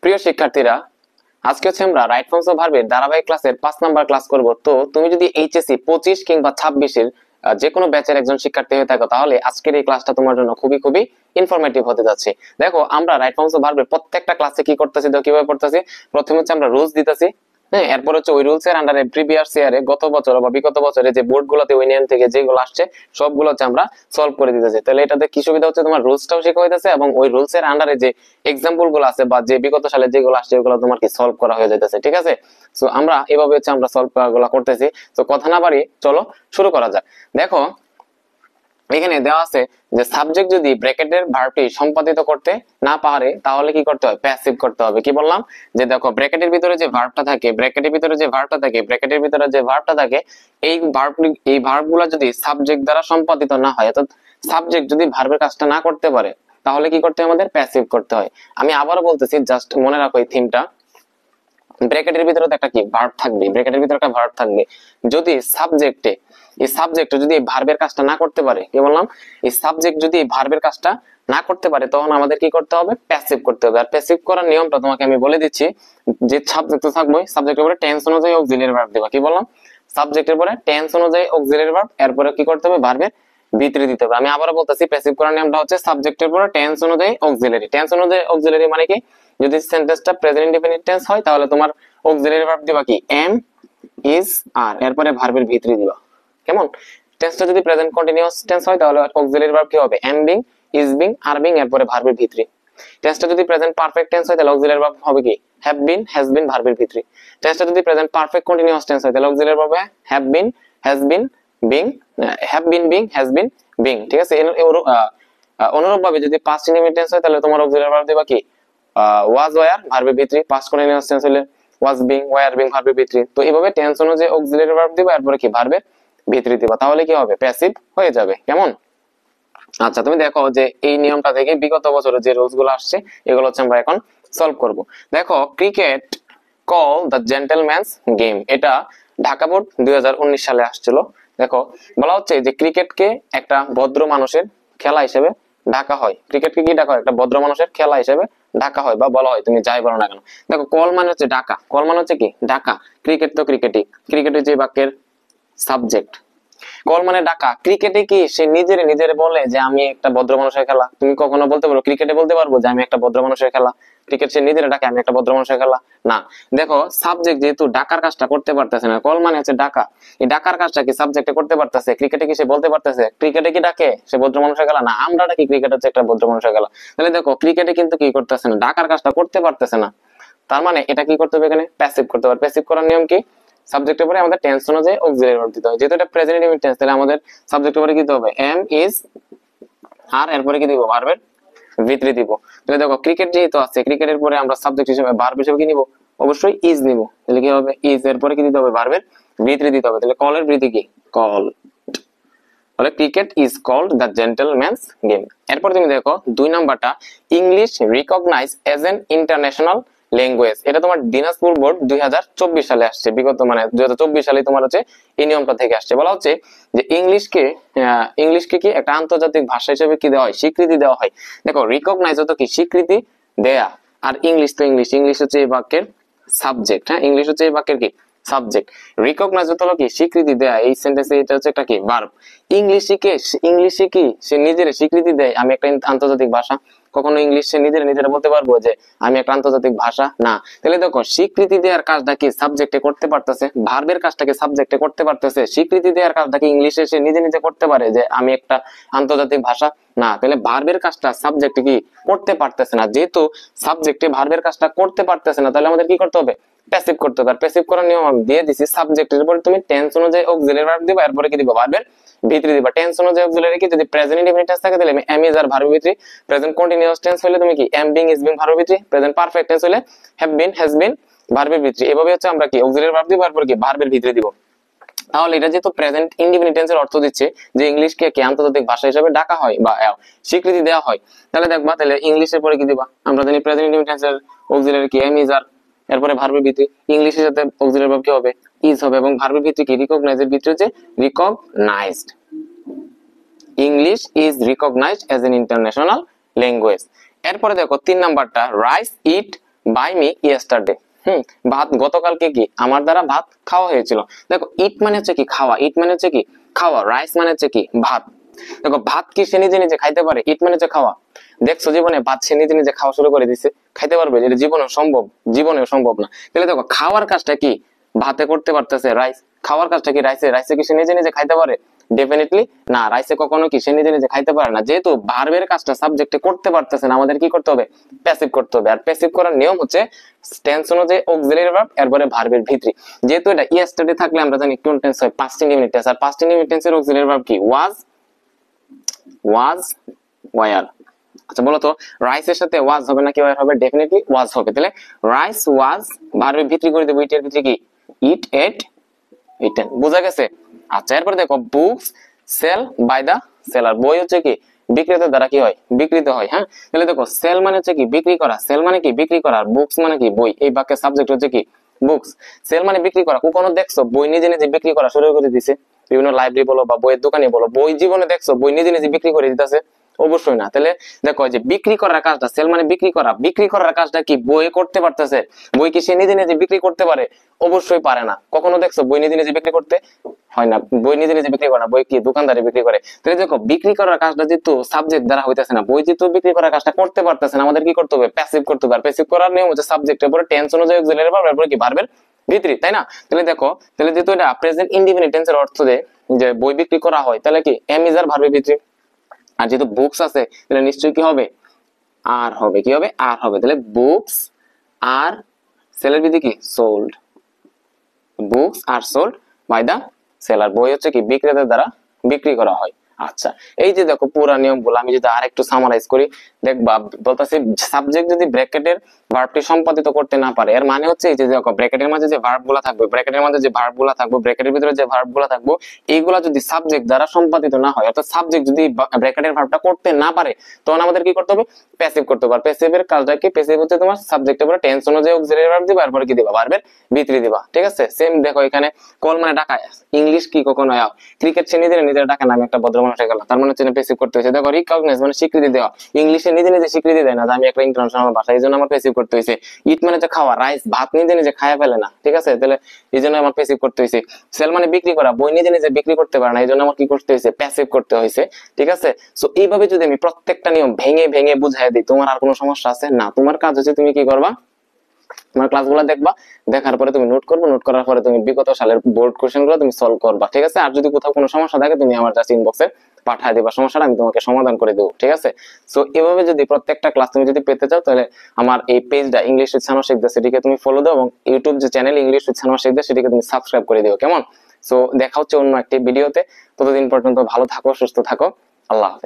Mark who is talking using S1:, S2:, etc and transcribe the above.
S1: প্রিয় শিক্ষার্থীরা, আজকে হচ্ছে আমরা রাইট ফর্মস অফ ভার্বের ধারাবাহিক ক্লাসের 5 নাম্বার ক্লাস করব। তো তুমি যদি এইচএসসি 25 কিংবা 26 এর যে কোনো ব্যাচের একজন শিক্ষার্থী হয়ে থাকো, তাহলে আজকের এই ক্লাসটা তোমার জন্য খুবই খুবই ইনফরমেটিভ হতে যাচ্ছে। দেখো, আমরা রাইট ফর্মস অফ ভার্বের প্রত্যেকটা ক্লাসে কি করতেছি, দেখো কিভাবে পড়তেছি। প্রথমে হচ্ছে আমরা রুলস দিতেছি, হ্যাঁ, এরপর হচ্ছে ওই রুলস এর আন্ডারে প্রিভিয়াস ইয়ারে গত বছর বা বিগত বছরে যে বোর্ড গুলোতে ওই নিয়ম থেকে যেগুলো আসছে সবগুলো হচ্ছে আমরা সলভ করে দিতেছি। তাহলে এটাতে কি সুবিধা হচ্ছে, তোমার রুলসটাও শেখা হইতেছে এবং ওই রুলস এর আন্ডারে যে এক্সাম্পল গুলো আছে বা যে বিগত সালে যেগুলো আসছে ওগুলো তোমার কি সলভ করা হয়ে যাইতেছে। ঠিক আছে, সো আমরা এভাবে হচ্ছে আমরা সলভ গুলো করতেছি। তো কথা না বাড়িয়ে চলো শুরু করা যাক। দেখো, এখানে দেওয়া আছে যে সাবজেক্ট যদি ব্র্যাকেটের ভার্বটি সম্পাদিত করতে না পারে তাহলে কি করতে হবে, প্যাসিভ করতে হবে। কি বললাম, যে দেখো ব্র্যাকেটের ভিতরে যে ভার্বটা থাকে, ব্র্যাকেটের ভিতরে যে ভার্বটা থাকে, ব্র্যাকেটের ভিতরে যে ভার্বটা থাকে, এই ভার্বগুলো যদি সাবজেক্ট দ্বারা সম্পাদিত না হয়, অর্থাৎ সাবজেক্ট যদি ভার্বের কাজটা না করতে পারে তাহলে কি করতে হয়, আমাদের প্যাসিভ করতে হয়। আমি আবারও বলতেছি, জাস্ট মনে রাখো এই থিমটা। ব্র্যাকেটের ভিতরে তো একটা কি ভার্ব থাকবে, ব্র্যাকেটের ভিতরে একটা ভার্ব থাকবে। যদি এই সাবজেক্ট যদি ভার্বের কাজটা না করতে পারে, কি বললাম, এই সাবজেক্ট যদি ভার্বের কাজটা না করতে পারে তখন আমাদের কি করতে হবে, প্যাসিভ করতে হবে। আর প্যাসিভ করার নিয়মটা তোমাকে আমি বলে দিচ্ছি। যে সাবজেক্ট থাকবে, সাবজেক্টের পরে টেন্স অনুযায়ী অক্সিলিয়ারি ভার্ব দেবা। কি বললাম, সাবজেক্টের পরে টেন্স অনুযায়ী অক্সিলিয়ারি ভার্ব, এরপরে কি করতে হবে, ভার্বের ভিতরে দিতে হবে। আমি আবারও বলতেছি, প্যাসিভ করার নিয়মটা হচ্ছে সাবজেক্টের পরে টেন্স অনুযায়ী অক্সিলিয়ারি। টেন্স অনুযায়ী অক্সিলিয়ারি মানে কি, যদি সেন্টেন্সটা প্রেজেন্ট ইনডেফিনিট টেন্স হয় তাহলে তোমার অক্সিলিয়ারি ভার্ব দিবা কি, এম, ইজ, আর, এরপরে ভার্বের ভিতরে দিবা। কেমন, টেন্সটা যদি প্রেজেন্ট কন্টিনিউয়াস টেন্স হয় তাহলে অক্সিলিয়ারি ভার্ব কি হবে, am being, is being, are being, এরপরে ভার্বের ভিতরে। টেন্সটা যদি প্রেজেন্ট পারফেক্ট টেন্স হয় তাহলে অক্সিলিয়ারি ভার্ব হবে কি, হ্যাভ বিন, হ্যাজ বিন, ভার্বের ভিতরে। টেন্সটা যদি প্রেজেন্ট পারফেক্ট কন্টিনিউয়াস টেন্স হয় তাহলে auxiliary verb have been, has been, being, have been being, has been being. ঠিক আছে, অনুরূপ ভাবে যদি পাস্ট ইনডিফিনিট টেন্স হয় তাহলে তোমার অক্সিলিয়ারি ভার্ব দিবা কি, ওয়াজ, ওয়ার, ভার্বের ভিতরে। পাস্ট কন্টিনিউয়াস টেন্স হলে ওয়াজ বিং, ওয়ার বিং, ভার্বের ভিতরে। তো এইভাবে টেন্স অনুযায়ী অক্সিলিয়ারি ভার্ব দিবা, এরপরে কি ভার্বের ভিতরে দিবা, তাহলে কি হবে, প্যাসিভ হয়ে যাবে। কেমন, আচ্ছা তুমি দেখো যে এই নিয়মটা থেকে বিগত বছরে যে রুলস গুলো আসছে এগুলো হচ্ছে আমরা এখন সলভ করব। দেখো, cricket call the gentleman's game, এটা ঢাকা বোর্ড 2019 সালে আসছিল। দেখো, বলা হচ্ছে যে ক্রিকেটকে একটা ভদ্র মানুষের খেলা হিসেবে ডাকা হয়। ক্রিকেটকে কি ডাকা হয়, একটা ভদ্র মানুষের খেলা হিসেবে ডাকা হয় বা বলা হয়, তুমি যাই বলো না কেন। দেখো, কল মানে হচ্ছে ডাকা, কল মানে হচ্ছে কি ডাকা। ক্রিকেট তো ক্রিকেটই, ক্রিকেটের যে বাক্যের সাবজেক্ট। কল মানে ডাকা। ক্রিকেটে কি সে নিজেরে বলে যে আমি একটা ভদ্র মানুষের খেলা? তুমি কখনো বলতে পারো ক্রিকেটে বলতে পারবো যে আমি একটা ভদ্র মানুষের খেলা? ক্রিকেট সে নিজেরে ডাকে আমি একটা ভদ্র মানুষের খেলা? না। দেখো, সাবজেক্ট যেহেতু ডাকার কাজটা করতে পারতেছে না, কল মানে হচ্ছে ডাকা, এই ডাকার কাজটা কি সাবজেক্টে করতে পারতেছে? ক্রিকেটে কি সে বলতে পারতেছে ক্রিকেটে কি ডাকে সে ভদ্র মানুষের খেলা? না, আমরা ডাকি ক্রিকেট হচ্ছে একটা ভদ্র মানুষের খেলা। তাহলে দেখো, ক্রিকেটে কিন্তু কি করতেছে না, ডাকার কাজটা করতে পারতেছে না। তার মানে এটা কি করতে হবে, এখানে প্যাসিভ করতে হবে। প্যাসিভ করার নিয়ম কি, সাবজেক্টের পরে আমাদের টেন্স অনুযায়ী অক্সিলিয়ারি ভার্ব দিতে হবে। যেহেতু এটা প্রেজেন্ট ইনডেফিনিট টেন্স, তাহলে আমাদের সাবজেক্টের পরে কি দিতে হবে, এম, ইজ, আর, এরপরে কি দিব, ভার্বের ভিতরে দিব। তাহলে দেখো, ক্রিকেট যেহেতু আছে, ক্রিকেটের পরে আমরা সাবজেক্ট হিসেবে ভার্ব হিসেবে কি নিব, অবশ্যই ইজ নিব। তাহলে কি হবে, ইজ, এরপরে কি দিতে হবে, ভার্বের ভিতরে দিতে হবে। তাহলে কলের ভিতরে কি, কল। তাহলে cricket is called the gentleman's game. এরপর তুমি দেখো 2 নাম্বারটা, English recognise as an international language. এটা তোমার দিনাজপুর বোর্ড 2024 সালে আসছে। বিগত মানে 2024 সালে তোমার হচ্ছে এই নিয়মটা থেকে আসছে। বলা হচ্ছে যে ইংলিশকে কি একটা আন্তর্জাতিক ভাষা হিসেবে কি দেওয়া হয়, স্বীকৃতি দেওয়া হয়। দেখো, রিকগনাইজ হতো কি স্বীকৃতি দেয়া, আর ইংলিশ তো ইংলিশ হচ্ছে এই বাক্যের সাবজেক্ট। হ্যাঁ, ইংলিশ হচ্ছে এই বাক্যের কি সাবজেক্ট। রিকগনাইজ হলো কি স্বীকৃতি দেয়া, এই সেন্টেন্সে এটা হচ্ছে একটা কি ভার্ব। ইংলিশে কি সে নিজের স্বীকৃতি দেয় আমি একটা আন্তর্জাতিক ভাষা? কখনো ইংলিশ সে নিজেরা বলতে পারবো যে আমি একটা আন্তর্জাতিক ভাষা? না। তাহলে দেখো, স্বীকৃতি দেওয়ার কাজটা কি সাবজেক্টে করতে পারতেছে, ভার্বের কাজটাকে সাবজেক্টে করতে পারতেছে। স্বীকৃতি দেওয়ার কাজটা কি ইংলিশে সে নিজে করতে পারে যে আমি একটা আন্তর্জাতিক ভাষা? না। তাহলে ভার্বের কাজটা সাবজেক্টে কি করতে পারতেছে না। যেহেতু সাবজেক্টে ভার্বের কাজটা করতে পারতেছে না, তাহলে আমাদের কি করতে হবে, প্যাসিভ করতে হবে। আর প্যাসিভ করার নিয়ম আমি দিয়ে দিছি, সাবজেক্টের উপর তুমি টেন্স অনুযায়ী অক্সিলিয়ারি ভার্ব দিবা, এরপরে কি দিবা, ভার্বের ভিতরে দিবা। টেন্স অনুযায়ী অক্সিলিয়ারি কি, যদি প্রেজেন্ট ইনডেফিনিট টেন্স থাকে তাহলে এম, ইজ, আর, ভার্বের ভিতরে। প্রেজেন্ট কন্টিনিউয়াস টেন্স হলে তুমি কি এম বিং, ইজ বিং, ভার্বের ভিতরে। প্রেজেন্ট পারফেক্ট টেন্স হলে হ্যাভ বিন, হ্যাজ বিন, ভার্বের ভিতরে। এভাবে হচ্ছে আমরা কি অক্সিলিয়ারি ভার্ব দিব, এরপর কি ভার্বের ভিতরে দিব। তাহলে এটা যেহেতু প্রেজেন্ট ইনডিফিনিট টেন্সের অর্থ দিচ্ছে যে ইংলিশকে কি আন্তর্জাতিক ভাষা হিসেবে ডাকা হয় বা স্বীকৃতি দেওয়া হয়, তাহলে দেখবা তাহলে ইংলিশের পরে কি দিবা, আমরা জানি প্রেজেন্ট ইনডিফিনিট টেন্সের অক্সিলিয়ারি কি এম, ইজ, আর, এরপরে ভার্বের ভিতরে। ইংলিশের সাথে অক্সিলিয়ারি ভার্ব কি হবে, ইজ হবে, এবং ভার্বের ভিতরে কি রিকগনাইজের ভিতরে যে recognised. English is recognised as an international language. এরপরে দেখো 3 নাম্বারটা, rice eat by me yesterday. ভাত গতকালকে কি আমার দ্বারা ভাত খাওয়া হয়েছিল। দেখো ইট মানে হচ্ছে কি খাওয়া, ইট মানে হচ্ছে কি খাওয়া, রাইস মানে হচ্ছে কি ভাত। দেখো ভাত কি সে নিজে নিজে খাইতে পারে? ইট মানে হচ্ছে খাওয়া। দেখছো জীবনে ভাত সে নিজে নিজে খাওয়া শুরু করে দিছে, খাইতে পারবে? যেটা জীবনেও সম্ভব, জীবনেও সম্ভব না। তাহলে দেখো খাওয়ার কাজটা কি ভাতে করতে পারতেছে, রাইস। খাওয়ার কাজটা কি রাইসে, রাইসে কি সে নিজে নিজে খাইতে পারে? ডেফিনেটলি না, রাইসে কখনো কি সে নিজে নিজে খাইতে পারে না। যেহেতু ভার্বের কাজটা সাবজেক্টে করতে পারতেছে না, আমাদের কি করতে হবে? প্যাসিভ করতে হবে। আর প্যাসিভ করার নিয়ম হচ্ছে টেন্স অনুযায়ী অক্সিলারি ভার্ব এরপরে ভার্বের ভিতরি। যেহেতু এটা ইয়েস্টারডে থাকলে আমরা জানি কোন টেন্স হয়, পাস্ট ইনডিফিনিট টেন্স। আর পাস্ট ইনডিফিনিট টেন্সের অক্সিলারি ভার্ব কি? ওয়াজ, ওয়ার। আচ্ছা বলো তো রাইসের সাথে ওয়াজ হবে না কি ওয়ার হবে? ডেফিনেটলি ওয়াজ হবে। তাহলে রাইস ওয়াজ ভার্বের ভিতরি করে দেব, ইটের ভিতরে কি ইট, এট, ইটেন। বোঝা গেছে? আচ্ছা এরপর দেখো books sell by the seller. বই হচ্ছে কি বিক্রেতার দ্বারা কি হয়? বিক্রিত হয়। হ্যাঁ তাহলে দেখো সেল মানে হচ্ছে কি বিক্রি করা, সেল মানে কি বিক্রি করা, বুকস মানে কি বই। এই বাক্যের সাবজেক্ট হচ্ছে কি বুকস। সেল মানে বিক্রি করা। কখনো দেখছো বই নিজে নিজে বিক্রি করা শুরু করে দিছে? বিভিন্ন লাইব্রেরি বলো বা বইয়ের দোকানে বলো, বই জীবনে দেখছো বই নিজে নিজে বিক্রি করে দিতেছে? অবশ্যই না। তাহলে দেখো যে বিক্রি করার কাজটা, সেল মানে বিক্রি করা, বিক্রি করার কাজটা কি বই করতে পারতেছে? বই কি সে নিজে নিজে বিক্রি করতে পারে? অবশ্যই পারে না। কখনো দেখছো বই নিজে নিজে বিক্রি করতে? হয় না, বই নিজে নিজে বিক্রি করে না, বই কি দোকানদারে বিক্রি করে। তাহলে দেখো বিক্রি করার কাজটা যেহেতু সাবজেক্ট দ্বারা হইতেছে না, বই যেহেতু বিক্রি করার কাজটা করতে পারতেছে না, আমাদের কি করতে হবে? প্যাসিভ করতে হবে। আর প্যাসিভ করার নিয়ম হচ্ছে সাবজেক্টের পরে টেন্স অনুযায়ী অক্সিলারি ভার্ব এরপরে কি ভার্বের ভিতরি, তাই না? তাহলে দেখো তাহলে যেহেতু এটা প্রেজেন্ট ইনডিফিনিট টেন্সের অর্থ যে বই বিক্রি করা হয়, তাহলে কি এম ইজ আর ভার্বের ভিতরি। আর যেহেতু বুকস আছে তাহলে নিশ্চয়ই কি হবে? আর হবে। কি হবে? আর হবে। তাহলে বুকস আর সেলের ভিতরে কি sold, books are sold by the seller. বই হচ্ছে কি বিক্রেতার দ্বারা বিক্রি করা হয়। আচ্ছা এই যে দেখো পুরো নিয়মগুলো আমি যদি আর একটু সামারাইজ করি, দেখবা বলতেছি সাবজেক্ট যদি ব্র্যাকেটের ভার্বটি সম্পাদিত করতে না পারে, এর মানে হচ্ছে এই যে দেখো ব্র্যাকেটের মাঝে যে ভার্বগুলো থাকবে, ব্র্যাকেটের মাঝে যে ভার্বগুলো থাকবে, ব্র্যাকেটের ভিতরে যে ভার্বগুলো থাকবে, এইগুলা যদি সাবজেক্ট দ্বারা সম্পাদিত না হয়, অর্থাৎ সাবজেক্ট যদি ব্র্যাকেটের ভার্বটা করতে না পারে, তখন আমাদের কি করতে হবে? প্যাসিভ করতে হবে। আর প্যাসিভের কাজটা কি? প্যাসিভ হচ্ছে তোমার সাবজেক্টের পরে টেন্স অনুযায়ী অক্সিলারি ভার্ব দিবা, এরপর কি দিবা? ভার্বের ভিতরি দিবা। ঠিক আছে? সেম দেখো এখানে কল মানে ডাকা, ইংলিশ কি কখনো ক্রিকেট সে নিজের নিজের ডাকা নামে একটা ভদ্র মানুষ হয়ে গেল, তার মানে হচ্ছে প্যাসিভ করতে হয়েছে। দেখো রিকগনাইজ মানে স্বীকৃতি দেওয়া, ইংলিশে নিজে নিজে স্বীকৃতি দেয় না যে আমি একটা ইন্টারন্যাশনাল ভাষা, এই জন্য আমার প্যাসিভ করতে হয়েছে। ইট মানে হচ্ছে খাওয়া, রাইস ভাত নিজে নিজে খায়া ফেলে না। ঠিক আছে? তাহলে এই জন্য আমার প্যাসিভ করতে হয়েছে। সেল মানে বিক্রি করা, বই নিজে নিজে বিক্রি করতে পারে না, এই জন্য আমার কি করতে হয়েছে? প্যাসিভ করতে হয়েছে। ঠিক আছে? সো এইভাবে যদি আমি প্রত্যেকটা নিয়ম ভেঙে ভেঙে বুঝাই দিই, তোমার আর কোনো সমস্যা আছে না? তোমার কাজ হচ্ছে তুমি কি করবা? তোমার ক্লাসগুলো দেখবা, দেখার পরে তুমি নোট করবে, নোট করার পরে তুমি বিগত সালের বোর্ড কোশ্চেন গুলো তুমি সলভ করবা। ঠিক আছে? আর যদি কোথাও কোনো সমস্যা থাকে তুমি আমার জাস্ট ইনবক্সে পাঠিয়ে দিবা, সমস্যাটা আমি তোমাকে সমাধান করে দেবো। ঠিক আছে? সো এভাবে যদি প্রত্যেকটা ক্লাস তুমি যদি পেতে চাও, তাহলে আমার এই পেজটা ইংলিশ উইথ সানোয়ার শেখ দা, সেটিকে তুমি ফলো দাও, এবং ইউটিউব যে channel English with Sanowar Sheikh দা, সেটিকে তুমি সাবস্ক্রাইব করে দিও। কেমন? সো দেখা হচ্ছে অন্য একটি ভিডিওতে। ততদিন পর্যন্ত ভালো থাকো, সুস্থ থাকো। আল্লাহ হাফেজ।